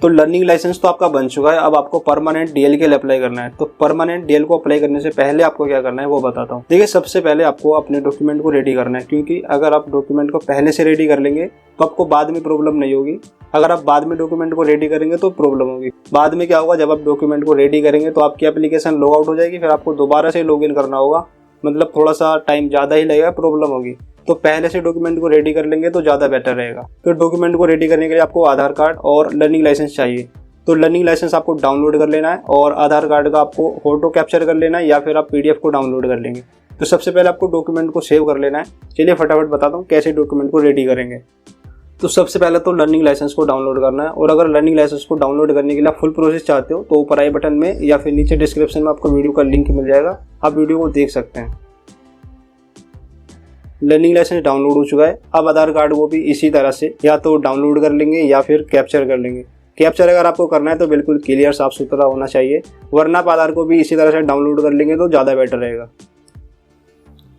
तो learning licence तो आपका बन चुका है। अब आपको परमानेंट डीएल के लिए अप्लाई करना है। तो परमानेंट डीएल को अप्लाई करने से पहले आपको क्या करना है वो बताता हूँ। देखिए, सबसे पहले आपको अपने डॉक्यूमेंट को रेडी करना है, क्योंकि अगर आप डॉक्यूमेंट को पहले से रेडी कर लेंगे तो आपको बाद में प्रॉब्लम नहीं होगी। अगर आप बाद में डॉक्यूमेंट को रेडी करेंगे तो प्रॉब्लम होगी। बाद में क्या होगा, जब आप डॉक्यूमेंट को रेडी करेंगे तो आपकी एप्लीकेशन लॉग आउट हो जाएगी, फिर आपको दोबारा से लॉग इन करना होगा, मतलब थोड़ा सा टाइम ज़्यादा ही लगेगा, प्रॉब्लम होगी। तो पहले से डॉक्यूमेंट को रेडी कर लेंगे तो ज़्यादा बेटर रहेगा। तो डॉक्यूमेंट को रेडी करने के लिए आपको आधार कार्ड और लर्निंग लाइसेंस चाहिए। तो लर्निंग लाइसेंस आपको डाउनलोड कर लेना है और आधार कार्ड का आपको फोटो कैप्चर कर लेना है, या फिर आप पीडीएफ को डाउनलोड कर लेंगे। तो सबसे पहले आपको डॉक्यूमेंट को सेव कर लेना है। चलिए फटाफट बताता हूँ कैसे डॉक्यूमेंट को रेडी करेंगे। तो सबसे पहले तो लर्निंग लाइसेंस को डाउनलोड करना है, और अगर लर्निंग लाइसेंस को डाउनलोड करने के लिए आप फुल प्रोसेस चाहते हो तो ऊपर आई बटन में या फिर नीचे डिस्क्रिप्शन में आपको वीडियो का लिंक मिल जाएगा, आप वीडियो को देख सकते हैं। लर्निंग लाइसेंस डाउनलोड हो चुका है। अब आधार कार्ड को भी इसी तरह से या तो डाउनलोड कर लेंगे या फिर कैप्चर कर लेंगे। कैप्चर अगर आपको करना है तो बिल्कुल क्लियर साफ सुथरा होना चाहिए, वरना आप आधार को भी इसी तरह से डाउनलोड कर लेंगे तो ज़्यादा बेटर रहेगा।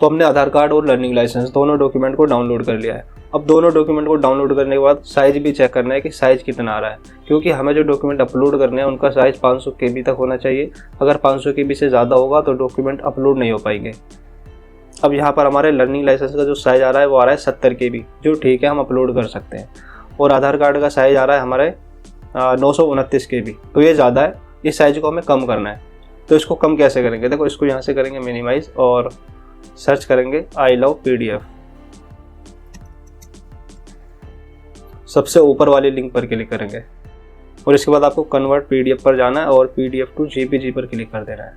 तो हमने आधार कार्ड और लर्निंग लाइसेंस दोनों डॉक्यूमेंट को डाउनलोड कर लिया है। अब दोनों डॉक्यूमेंट को डाउनलोड करने के बाद साइज़ भी चेक करना है कि साइज़ कितना आ रहा है, क्योंकि हमें जो डॉक्यूमेंट अपलोड करने हैं उनका साइज़ 500 KB तक होना चाहिए। अगर 500 KB से ज़्यादा होगा तो डॉक्यूमेंट अपलोड नहीं हो पाएंगे। अब यहाँ पर हमारे लर्निंग लाइसेंस का जो साइज़ आ रहा है वो आ रहा है 70 KB, जो ठीक है, हम अपलोड कर सकते हैं। और आधार कार्ड का साइज़ आ रहा है हमारे 929 KB, तो ये ज़्यादा है। इस साइज़ को हमें कम करना है। तो इसको कम कैसे करेंगे, देखो इसको यहाँ से करेंगे मिनिमाइज और सर्च करेंगे आई लव PDF। सबसे ऊपर वाली लिंक पर क्लिक करेंगे और इसके बाद आपको कन्वर्ट PDF पर जाना है और PDF टू JPG पर क्लिक कर देना है।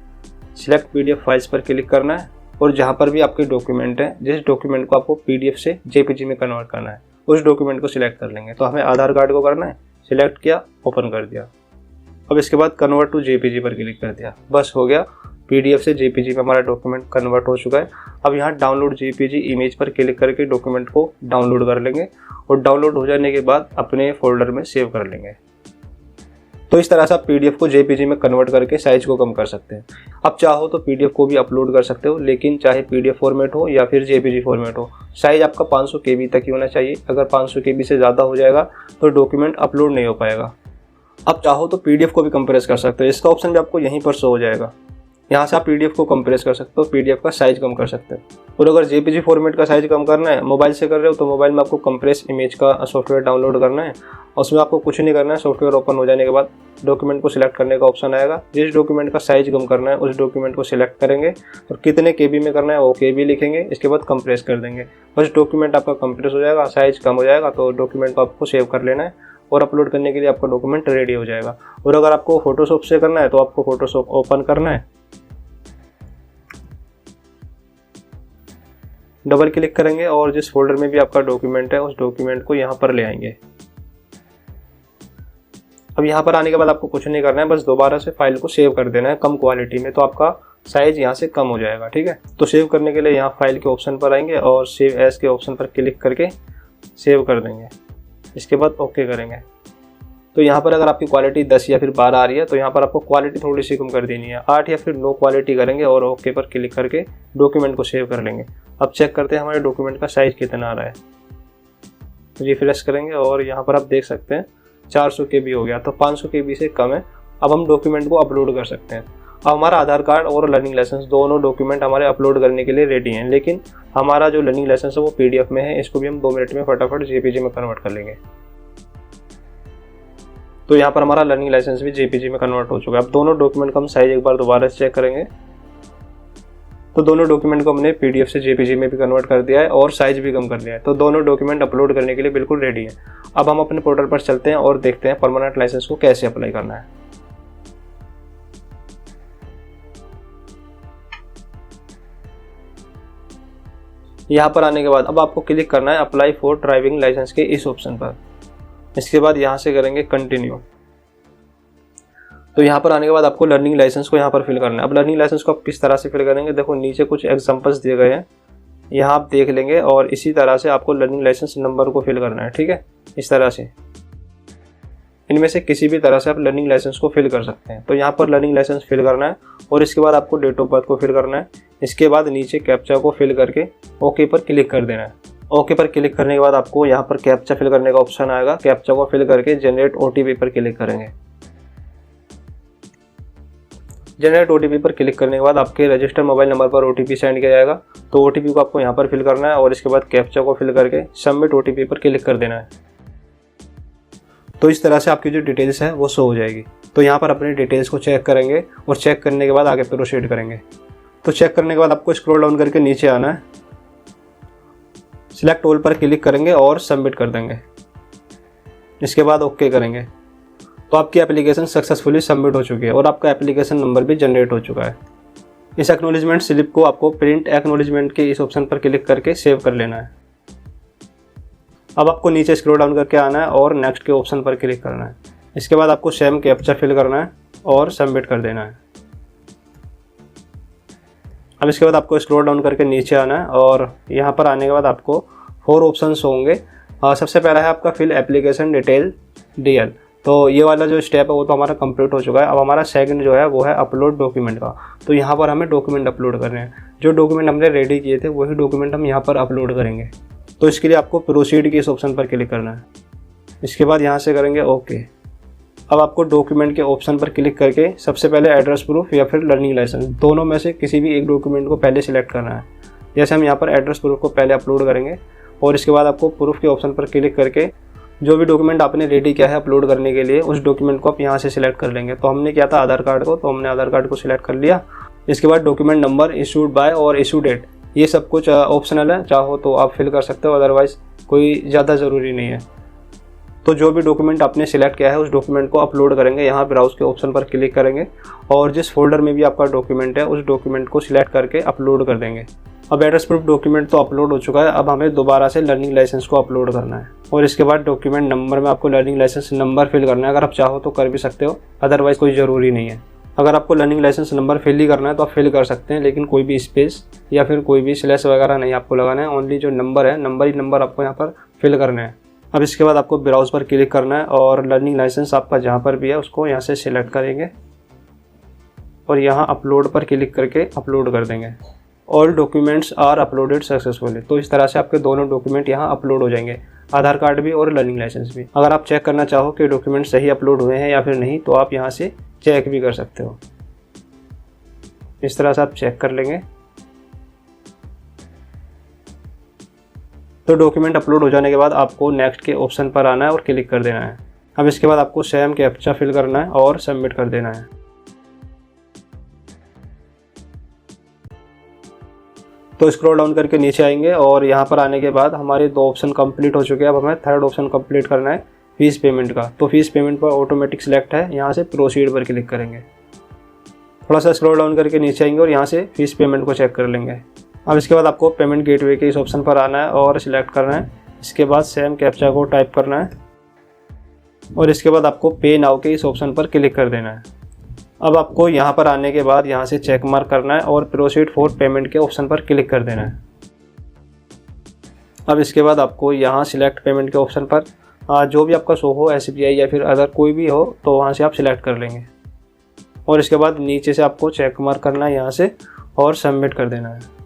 सिलेक्ट PDF फाइल्स पर क्लिक करना है और जहाँ पर भी आपके डॉक्यूमेंट है, जिस डॉक्यूमेंट को आपको PDF से JPG में कन्वर्ट करना है उस डॉक्यूमेंट को सिलेक्ट कर लेंगे। तो हमें आधार कार्ड को करना है, सिलेक्ट किया, ओपन कर दिया। अब इसके बाद कन्वर्ट टू JPG पर क्लिक कर दिया, बस हो गया। PDF से JPG में हमारा डॉक्यूमेंट कन्वर्ट हो चुका है। अब यहाँ डाउनलोड JPG इमेज पर क्लिक करके डॉक्यूमेंट को डाउनलोड कर लेंगे और डाउनलोड हो जाने के बाद अपने फोल्डर में सेव कर लेंगे। तो इस तरह से आप PDF को JPG में कन्वर्ट करके साइज को कम कर सकते हैं। अब चाहो तो PDF को भी अपलोड कर सकते हो, लेकिन चाहे PDF फॉर्मेट हो या फिर JPG फॉर्मेट हो, साइज आपका 500 KB तक ही होना चाहिए। अगर 500 KB से ज़्यादा हो जाएगा तो डॉक्यूमेंट अपलोड नहीं हो पाएगा। अब चाहो तो PDF को भी कंप्रेस कर सकते हो, इसका ऑप्शन भी आपको यहीं पर शो हो जाएगा। यहाँ से आप PDF को कंप्रेस कर सकते हो, PDF का साइज कम कर सकते हो। और अगर JPG फॉर्मेट का साइज कम करना है, मोबाइल से कर रहे हो तो मोबाइल में आपको कंप्रेस इमेज का सॉफ्टवेयर डाउनलोड करना है। उसमें आपको कुछ नहीं करना है, सॉफ्टवेयर ओपन हो जाने के बाद डॉक्यूमेंट को सिलेक्ट करने का ऑप्शन आएगा। जिस डॉक्यूमेंट का साइज कम करना है उस डॉक्यूमेंट को सिलेक्ट करेंगे और कितने KB में करना है वो KB लिखेंगे, इसके बाद कंप्रेस कर देंगे। बस डॉक्यूमेंट आपका कंप्रेस हो जाएगा, साइज कम हो जाएगा, तो डॉक्यूमेंट को आपको सेव कर लेना है और अपलोड करने के लिए आपका डॉक्यूमेंट रेडी हो जाएगा। और अगर आपको फोटोशॉप से करना है तो आपको फोटोशॉप ओपन करना है, डबल क्लिक करेंगे और जिस फोल्डर में भी आपका डॉक्यूमेंट है उस डॉक्यूमेंट को यहाँ पर ले आएंगे। अब यहाँ पर आने के बाद आपको कुछ नहीं करना है, बस दोबारा से फाइल को सेव कर देना है कम क्वालिटी में, तो आपका साइज यहाँ से कम हो जाएगा। ठीक है, तो सेव करने के लिए यहाँ फाइल के ऑप्शन पर आएंगे और सेव एज के ऑप्शन पर क्लिक करके सेव कर देंगे। इसके बाद ओके करेंगे। तो यहाँ पर अगर आपकी क्वालिटी 10 या फिर 12 आ रही है तो यहाँ पर आपको क्वालिटी थोड़ी सी कम कर देनी है, 8 या फिर नो क्वालिटी करेंगे और ओके पर क्लिक करके डॉक्यूमेंट को सेव कर लेंगे। अब चेक करते हैं हमारे डॉक्यूमेंट का साइज कितना आ रहा है। रिफ्रेश करेंगे और यहाँ पर आप देख सकते हैं 400 KB हो गया, तो 500 KB से कम है। अब हम डॉक्यूमेंट को अपलोड कर सकते हैं। अब हमारा आधार कार्ड और लर्निंग लाइसेंस दोनों डॉक्यूमेंट हमारे अपलोड करने के लिए रेडी हैं, लेकिन हमारा जो लर्निंग लाइसेंस है वो PDF में है, इसको भी हम 2 मिनट में फटाफट JPG में कन्वर्ट कर लेंगे। तो यहाँ पर हमारा लर्निंग लाइसेंस भी JPG में कन्वर्ट हो चुका है। अब दोनों डॉक्यूमेंट का हम साइज एक बार दोबारा से चेक करेंगे। तो दोनों डॉक्यूमेंट को हमने PDF से JPG में भी कन्वर्ट कर दिया है और साइज भी कम कर दिया है। तो दोनों डॉक्यूमेंट अपलोड करने के लिए बिल्कुल रेडी है। अब हम अपने पोर्टल पर चलते हैं और देखते हैं परमानेंट लाइसेंस को कैसे अप्लाई करना है। यहाँ पर आने के बाद अब आपको क्लिक करना है अप्लाई फॉर ड्राइविंग लाइसेंस के इस ऑप्शन पर। इसके बाद यहाँ से करेंगे कंटिन्यू। तो यहाँ पर आने के बाद आपको लर्निंग लाइसेंस को यहाँ पर फिल करना है। अब लर्निंग लाइसेंस को आप किस तरह से फिल करेंगे, देखो नीचे कुछ एग्जांपल्स दिए गए हैं, यहाँ आप देख लेंगे और इसी तरह से आपको लर्निंग लाइसेंस नंबर को फिल करना है। ठीक है, इस तरह से इनमें से किसी भी तरह से आप लर्निंग लाइसेंस को फिल कर सकते हैं। तो यहाँ पर लर्निंग लाइसेंस फिल करना है और इसके बाद आपको डेट ऑफ बर्थ को फिल करना है। इसके बाद नीचे कैप्चा को फिल करके ओके पर क्लिक कर देना है। ओके पर क्लिक करने के बाद आपको यहाँ पर कैप्चा फिल करने का ऑप्शन आएगा। कैप्चा को फिल करके जनरेट ओटीपी पर क्लिक करेंगे। जनरेट ओटीपी पर क्लिक करने के बाद आपके रजिस्टर्ड मोबाइल नंबर पर ओटीपी सेंड किया जाएगा। तो ओटीपी को आपको यहाँ पर फिल करना है और इसके बाद कैप्चा को फिल करके सबमिट ओटीपी पर क्लिक कर देना है। तो इस तरह से आपकी जो डिटेल्स है वो शो हो जाएगी। तो यहाँ पर अपनी डिटेल्स को चेक करेंगे और चेक करने के बाद आगे प्रोसीड करेंगे। तो चेक करने के बाद आपको स्क्रॉल डाउन करके नीचे आना है, सिलेक्ट ऑल पर क्लिक करेंगे और सबमिट कर देंगे। इसके बाद ओके करेंगे तो आपकी एप्लीकेशन सक्सेसफुली सबमिट हो चुकी है और आपका एप्लीकेशन नंबर भी जनरेट हो चुका है। इस एक्नॉलेजमेंट स्लिप को आपको प्रिंट एक्नॉलेजमेंट के इस ऑप्शन पर क्लिक करके सेव कर लेना है। अब आपको नीचे स्क्रॉल डाउन करके आना है और नेक्स्ट के ऑप्शन पर क्लिक करना है। इसके बाद आपको सेम कैप्चा फिल करना है और सबमिट कर देना है। अब इसके बाद आपको स्क्रॉल डाउन करके नीचे आना है और यहाँ पर आने के बाद आपको 4 ऑप्शंस होंगे। सबसे पहला है आपका फिल एप्लीकेशन डिटेल DL। तो ये वाला जो स्टेप है वो तो हमारा कंप्लीट हो चुका है। अब हमारा सेकंड जो है वो है अपलोड डॉक्यूमेंट का। तो यहाँ पर हमें डॉक्यूमेंट अपलोड करने हैं। जो डॉक्यूमेंट हमने रेडी किए थे वही डॉक्यूमेंट हम यहाँ पर अपलोड करेंगे। तो इसके लिए आपको प्रोसीड के इस ऑप्शन पर क्लिक करना है। इसके बाद यहाँ से करेंगे ओके। अब आपको डॉक्यूमेंट के ऑप्शन पर क्लिक करके सबसे पहले एड्रेस प्रूफ या फिर लर्निंग लाइसेंस, दोनों में से किसी भी एक डॉक्यूमेंट को पहले सिलेक्ट करना है। जैसे हम यहाँ पर एड्रेस प्रूफ को पहले अपलोड करेंगे और इसके बाद आपको प्रूफ के ऑप्शन पर क्लिक करके जो भी डॉक्यूमेंट आपने रेडी किया है अपलोड करने के लिए उस डॉक्यूमेंट को आप यहाँ से सिलेक्ट कर लेंगे। तो हमने किया था आधार कार्ड को, तो हमने आधार कार्ड को सिलेक्ट कर लिया। इसके बाद डॉक्यूमेंट नंबर, इशूड बाय और इशू डेट, ये सब कुछ ऑप्शनल है, चाहो तो आप फिल कर सकते हो, अदरवाइज कोई ज़्यादा ज़रूरी नहीं है। तो जो भी डॉक्यूमेंट आपने सिलेक्ट किया है उस डॉक्यूमेंट को अपलोड करेंगे। यहाँ ब्राउज के ऑप्शन पर क्लिक करेंगे और जिस फोल्डर में भी आपका डॉक्यूमेंट है उस डॉक्यूमेंट को सिलेक्ट करके अपलोड कर देंगे। अब एड्रेस प्रूफ डॉक्यूमेंट तो अपलोड हो चुका है। अब हमें दोबारा से लर्निंग लाइसेंस को अपलोड करना है और इसके बाद डॉक्यूमेंट नंबर में आपको लर्निंग लाइसेंस नंबर फिल करना है। अगर आप चाहो तो कर भी सकते हो, अदरवाइज कोई ज़रूरी नहीं है। अगर आपको लर्निंग लाइसेंस नंबर फिल ही करना है तो आप फिल कर सकते हैं, लेकिन कोई भी स्पेस या फिर कोई भी स्लैश वगैरह नहीं आपको लगाना है। ओनली जो नंबर है नंबर ही नंबर आपको यहाँ पर फिल करना है। अब इसके बाद आपको ब्राउज पर क्लिक करना है और लर्निंग लाइसेंस आपका जहाँ पर भी है उसको यहाँ से सिलेक्ट करेंगे और यहाँ अपलोड पर क्लिक करके अपलोड कर देंगे। All documents are uploaded successfully. तो इस तरह से आपके दोनों डॉक्यूमेंट यहाँ अपलोड हो जाएंगे, आधार कार्ड भी और लर्निंग लाइसेंस भी। अगर आप चेक करना चाहो कि डॉक्यूमेंट सही अपलोड हुए हैं या फिर नहीं तो आप यहाँ से चेक भी कर सकते हो। इस तरह से आप चेक कर लेंगे। तो डॉक्यूमेंट अपलोड हो जाने के बाद आपको नेक्स्ट के ऑप्शन पर आना है और क्लिक कर देना है। अब इसके बाद आपको सेम कैप्चा फिल करना है और सबमिट कर देना है। तो स्क्रॉल डाउन करके नीचे आएंगे और यहाँ पर आने के बाद हमारे 2 ऑप्शन कंप्लीट हो चुके हैं। अब हमें थर्ड ऑप्शन कंप्लीट करना है फीस पेमेंट का। तो फीस पेमेंट पर ऑटोमेटिक सिलेक्ट है, यहाँ से प्रोसीड पर क्लिक करेंगे। थोड़ा सा स्क्रॉल डाउन करके नीचे आएंगे और यहाँ से फीस पेमेंट को चेक कर लेंगे। अब इसके बाद आपको पेमेंट गेटवे के इस ऑप्शन पर आना है और सिलेक्ट करना है। इसके बाद सेम कैप्चा को टाइप करना है और इसके बाद आपको पे नाउ के इस ऑप्शन पर क्लिक कर देना है। अब आपको यहाँ पर आने के बाद यहाँ से चेक मार्क करना है और प्रोसीड फॉर पेमेंट के ऑप्शन पर क्लिक कर देना है। अब इसके बाद आपको यहाँ सिलेक्ट पेमेंट के ऑप्शन पर जो भी आपका शो हो, SBI या फिर अदर कोई भी हो, तो वहाँ से आप सिलेक्ट कर लेंगे और इसके बाद नीचे से आपको चेक मार्क करना है यहाँ से और सबमिट कर देना है।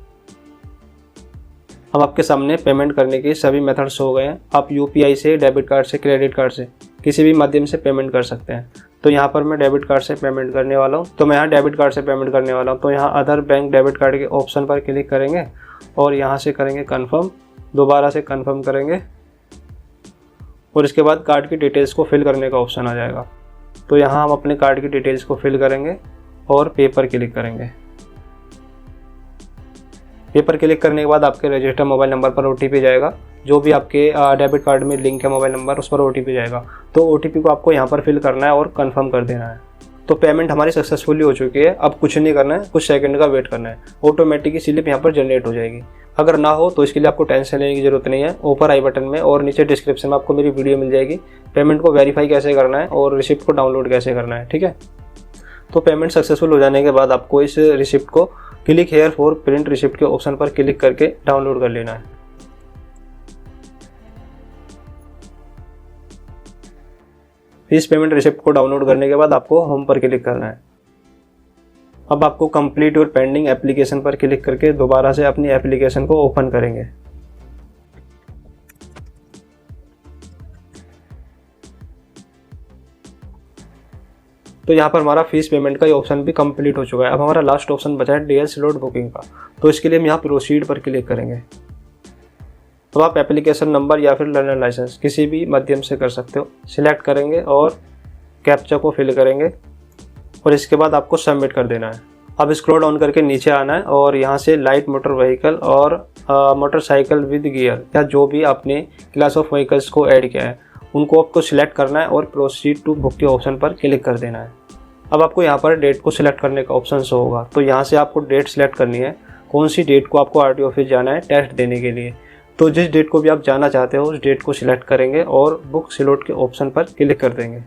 अब आपके सामने पेमेंट करने के सभी मेथड्स हो गए हैं। आप UPI से, डेबिट कार्ड से, क्रेडिट कार्ड से, किसी भी माध्यम से पेमेंट कर सकते हैं। तो यहाँ पर मैं डेबिट कार्ड से पेमेंट करने वाला हूँ, तो मैं यहाँ डेबिट कार्ड से पेमेंट करने वाला हूँ। तो यहाँ अदर बैंक डेबिट कार्ड के ऑप्शन पर क्लिक करेंगे और यहाँ से करेंगे कन्फर्म, दोबारा से कन्फर्म करेंगे और इसके बाद कार्ड की डिटेल्स को फिल करने का ऑप्शन आ जाएगा। तो यहाँ हम अपने कार्ड की डिटेल्स को फिल करेंगे और पे पर क्लिक करेंगे। पे पर क्लिक करने के बाद आपके रजिस्टर्ड मोबाइल नंबर पर OTP जाएगा। जो भी आपके डेबिट कार्ड में लिंक है मोबाइल नंबर, उस पर OTP जाएगा। तो OTP को आपको यहाँ पर फिल करना है और कंफर्म कर देना है। तो पेमेंट हमारी सक्सेसफुली हो चुकी है। अब कुछ नहीं करना है, कुछ सेकंड का वेट करना है, ऑटोमेटिक स्लिप यहाँ पर जनरेट हो जाएगी। अगर ना हो तो इसके लिए आपको टेंशन लेने की जरूरत नहीं है। ऊपर आई बटन में और नीचे डिस्क्रिप्शन में आपको मेरी वीडियो मिल जाएगी, पेमेंट को वेरीफाई कैसे करना है और रिसिप्ट को डाउनलोड कैसे करना है। ठीक है, तो पेमेंट सक्सेसफुल हो जाने के बाद आपको इस रिसिप्ट को click here for print receipt के ऑप्शन पर क्लिक करके डाउनलोड कर लेना है। इस पेमेंट रिसिप्ट को डाउनलोड करने के बाद आपको होम पर क्लिक करना है। अब आपको कंप्लीट योर पेंडिंग एप्लीकेशन पर क्लिक करके दोबारा से अपनी एप्लीकेशन को ओपन करेंगे। तो यहाँ पर हमारा फीस पेमेंट का ये ऑप्शन भी कंप्लीट हो चुका है। अब हमारा लास्ट ऑप्शन बचा है DL स्लॉट बुकिंग का। तो इसके लिए हम यहाँ प्रोसीड पर क्लिक करेंगे। तो आप एप्लीकेशन नंबर या फिर लर्नर लाइसेंस किसी भी माध्यम से कर सकते हो। सिलेक्ट करेंगे और कैप्चा को फिल करेंगे और इसके बाद आपको सबमिट कर देना है। अब स्क्रॉल डाउन करके नीचे आना है और यहाँ से लाइट मोटर व्हीकल और मोटरसाइकिल विद गियर या जो भी आपने क्लास ऑफ व्हीकल्स को ऐड किया है उनको आपको सिलेक्ट करना है और प्रोसीड टू बुक के ऑप्शन पर क्लिक कर देना है। अब आपको यहाँ पर डेट को सिलेक्ट करने का ऑप्शन शो होगा। तो यहाँ से आपको डेट सिलेक्ट करनी है, कौन सी डेट को आपको RTO ऑफिस जाना है टेस्ट देने के लिए। तो जिस डेट को भी आप जाना चाहते हो उस डेट को सिलेक्ट करेंगे और बुक स्लॉट के ऑप्शन पर क्लिक कर देंगे।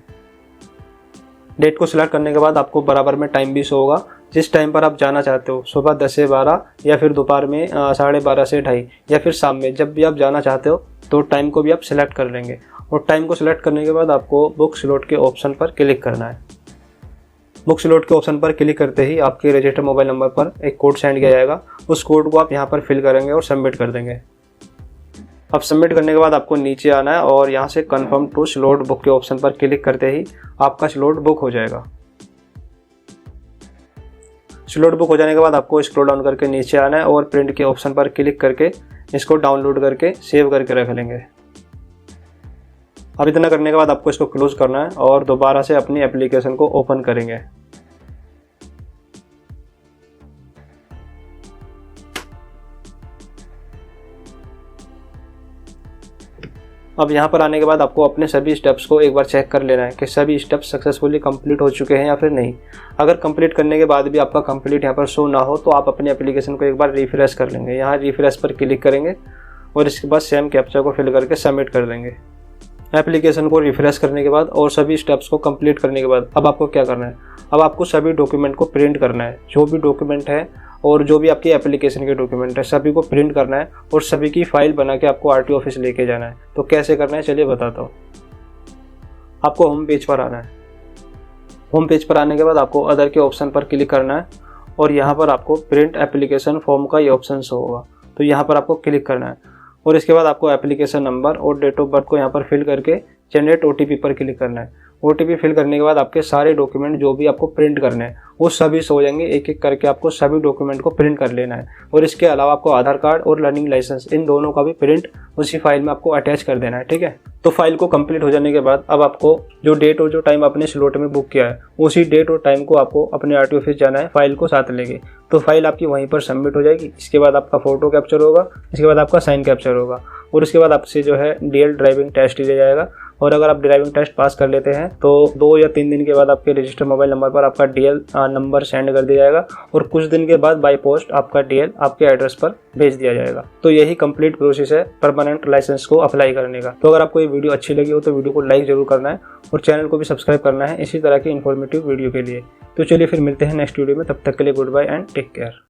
डेट को सिलेक्ट करने के बाद आपको बराबर में टाइम भी शो होगा। जिस टाइम पर आप जाना चाहते हो, सुबह 10 से 12 या फिर दोपहर में 12:30 से 2:30 या फिर शाम में, जब भी आप जाना चाहते हो तो टाइम को भी आप सिलेक्ट कर लेंगे। और टाइम को सिलेक्ट करने के बाद आपको बुक स्लॉट के ऑप्शन पर क्लिक करना है। बुक स्लॉट के ऑप्शन पर क्लिक करते ही आपके रजिस्टर्ड मोबाइल नंबर पर एक कोड सेंड किया जाएगा। उस कोड को आप यहाँ पर फिल करेंगे और सबमिट कर देंगे। अब सबमिट करने के बाद आपको नीचे आना है और यहाँ से कन्फर्म टू स्लॉट बुक के ऑप्शन पर क्लिक करते ही आपका स्लॉट बुक हो जाएगा। स्लॉट बुक हो जाने के बाद आपको स्क्रॉल डाउन करके नीचे आना है और प्रिंट के ऑप्शन पर क्लिक करके इसको डाउनलोड करके सेव करके रख लेंगे। अब इतना करने के बाद आपको इसको क्लोज करना है और दोबारा से अपनी एप्लीकेशन को ओपन करेंगे। अब यहाँ पर आने के बाद आपको अपने सभी स्टेप्स को एक बार चेक कर लेना है कि सभी स्टेप्स सक्सेसफुली कंप्लीट हो चुके हैं या फिर नहीं। अगर कंप्लीट करने के बाद भी आपका कंप्लीट यहाँ पर शो ना हो तो आप अपनी एप्लीकेशन को एक बार रिफ्रेश कर लेंगे। यहाँ रिफ्रेश पर क्लिक करेंगे और इसके बाद सेम कैप्चा को फिल करके सबमिट कर देंगे। एप्लीकेशन को रिफ्रेश करने के बाद और सभी स्टेप्स को कंप्लीट करने के बाद अब आपको क्या करना है, अब आपको सभी डॉक्यूमेंट को प्रिंट करना है। जो भी डॉक्यूमेंट है और जो भी आपकी एप्लीकेशन के डॉक्यूमेंट है सभी को प्रिंट करना है और सभी की फाइल बना के आपको RTO ऑफिस लेके जाना है। तो कैसे करना है चलिए बताता हूँ। आपको होम पेज पर आना है। होम पेज पर आने के बाद आपको अदर के ऑप्शन पर क्लिक करना है और यहाँ पर आपको प्रिंट एप्लीकेशन फॉर्म का ये ऑप्शन शो होगा। तो यहाँ पर आपको क्लिक करना है और इसके बाद आपको एप्लीकेशन नंबर और डेट ऑफ बर्थ को यहाँ पर फिल करके जनरेट OTP पर क्लिक करना है। OTP फिल करने के बाद आपके सारे डॉक्यूमेंट जो भी आपको प्रिंट करने हैं वो सभी सो जाएंगे। एक एक करके आपको सभी डॉक्यूमेंट को प्रिंट कर लेना है और इसके अलावा आपको आधार कार्ड और लर्निंग लाइसेंस इन दोनों का भी प्रिंट उसी फाइल में आपको अटैच कर देना है। ठीक है। तो फाइल को कंप्लीट हो जाने के बाद अब आपको जो डेट और जो टाइम आपने स्लॉट में बुक किया है उसी डेट और टाइम को आपको अपने RTO ऑफिस जाना है फाइल को साथ लेके। तो फाइल आपकी वहीं पर सबमिट हो जाएगी। इसके बाद आपका फोटो कैप्चर होगा, इसके बाद आपका साइन कैप्चर होगा और उसके बाद आपसे जो है DL ड्राइविंग टेस्ट लिया जाएगा। और अगर आप ड्राइविंग टेस्ट पास कर लेते हैं तो 2 या 3 दिन के बाद आपके रजिस्टर्ड मोबाइल नंबर पर आपका DL नंबर सेंड कर दिया जाएगा और कुछ दिन के बाद बाय पोस्ट आपका DL आपके एड्रेस पर भेज दिया जाएगा। तो यही कंप्लीट प्रोसेस है परमानेंट लाइसेंस को अप्लाई करने का। तो अगर आपको ये वीडियो अच्छी लगी हो तो वीडियो को लाइक जरूर करना है और चैनल को भी सब्सक्राइब करना है इसी तरह की इन्फॉर्मेटिव वीडियो के लिए। तो चलिए फिर मिलते हैं नेक्स्ट वीडियो में। तब तक के लिए goodbye and take care.